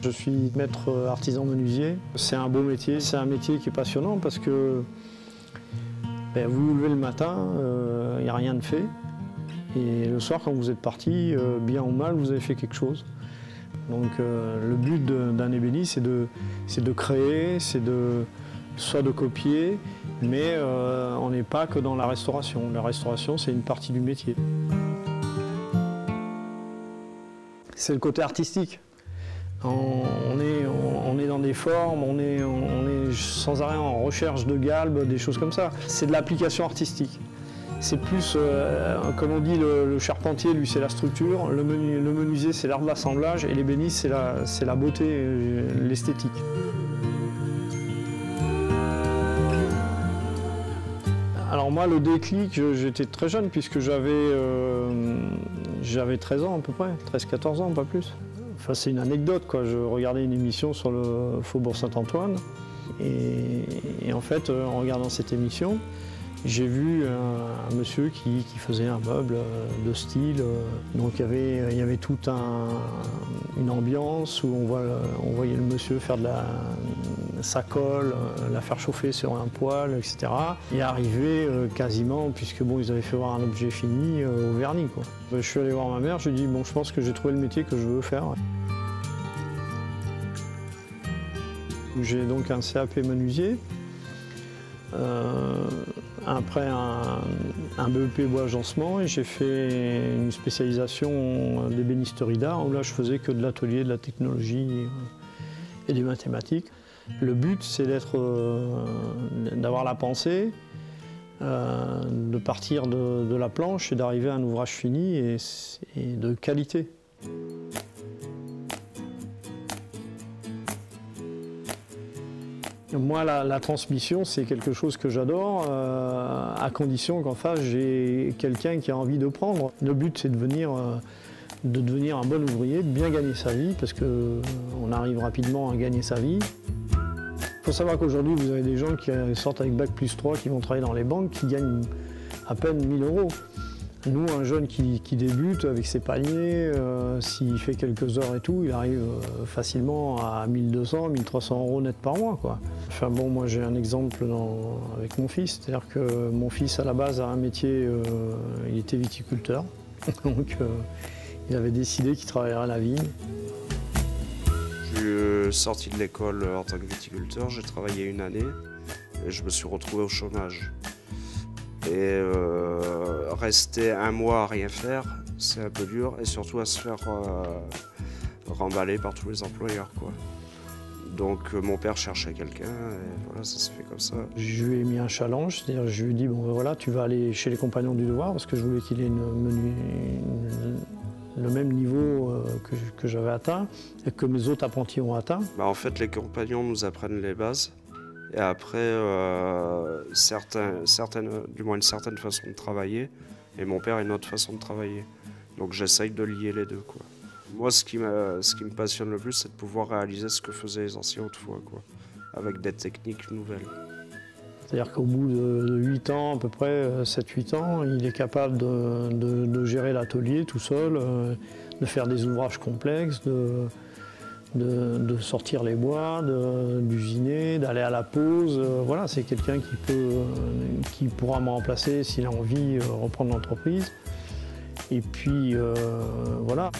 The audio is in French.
Je suis maître artisan menuisier. C'est un beau métier, c'est un métier qui est passionnant parce que vous vous levez le matin, il n'y a rien de fait. Et le soir, quand vous êtes parti, bien ou mal, vous avez fait quelque chose. Donc le but d'un ébéniste, c'est de créer, soit de copier, mais on n'est pas que dans la restauration. La restauration, c'est une partie du métier. C'est le côté artistique. On est dans des formes, on est sans arrêt en recherche de galbes, des choses comme ça. C'est de l'application artistique. C'est plus, comme on dit, le charpentier, lui, c'est la structure, le menuisier, c'est l'art de l'assemblage, et l'ébéniste, c'est la beauté, l'esthétique. Alors moi, le déclic, j'étais très jeune, puisque j'avais 13 ans à peu près, 13-14 ans, pas plus. Enfin, c'est une anecdote, quoi. Je regardais une émission sur le Faubourg Saint-Antoine, et en fait, en regardant cette émission, j'ai vu un monsieur qui faisait un meuble de style. Donc il y avait toute une ambiance où on voyait le monsieur faire de sa colle, la faire chauffer sur un poêle, etc. Et arriver quasiment, puisque bon, ils avaient fait voir un objet fini au vernis, quoi. Je suis allé voir ma mère, je lui ai dit, bon, je pense que j'ai trouvé le métier que je veux faire. J'ai donc un CAP menuisier. Après un BEP bois agencement, et j'ai fait une spécialisation d'ébénisterie d'art où là je faisais que de l'atelier, de la technologie et des mathématiques. Le but, c'est d'avoir la pensée, de partir de la planche et d'arriver à un ouvrage fini et de qualité. Moi, la transmission, c'est quelque chose que j'adore, à condition qu'en face, j'ai quelqu'un qui a envie de prendre. Le but, c'est de devenir un bon ouvrier, de bien gagner sa vie, parce qu'on arrive rapidement à gagner sa vie. Il faut savoir qu'aujourd'hui, vous avez des gens qui sortent avec Bac+3, qui vont travailler dans les banques, qui gagnent à peine 1 000 €. Nous, un jeune qui débute avec ses paniers, s'il fait quelques heures et tout, il arrive facilement à 1 200, 1 300 € net par mois, quoi. Enfin bon, moi j'ai un exemple avec mon fils, c'est-à-dire que mon fils à la base a un métier, il était viticulteur, donc il avait décidé qu'il travaillerait à la vigne. Je suis sorti de l'école en tant que viticulteur, j'ai travaillé 1 année et je me suis retrouvé au chômage. Et rester 1 mois à rien faire, c'est un peu dur, et surtout à se faire remballer par tous les employeurs, quoi. Donc mon père cherchait quelqu'un, et voilà, ça s'est fait comme ça. Je lui ai mis un challenge, c'est-à-dire je lui ai dit, bon voilà, tu vas aller chez les Compagnons du Devoir, parce que je voulais qu'il ait le même niveau que j'avais atteint, et que mes autres apprentis ont atteint. En fait, les Compagnons nous apprennent les bases. Et après, du moins une certaine façon de travailler, et mon père une autre façon de travailler. Donc j'essaye de lier les deux, quoi. Moi, ce qui me passionne le plus, c'est de pouvoir réaliser ce que faisaient les anciens autrefois, quoi, avec des techniques nouvelles. C'est-à-dire qu'au bout de 8 ans, à peu près 7-8 ans, il est capable de gérer l'atelier tout seul, de faire des ouvrages complexes, de sortir les bois, d'usiner, d'aller à la pause. Voilà, c'est quelqu'un qui pourra me remplacer s'il a envie de reprendre l'entreprise. Et puis, voilà.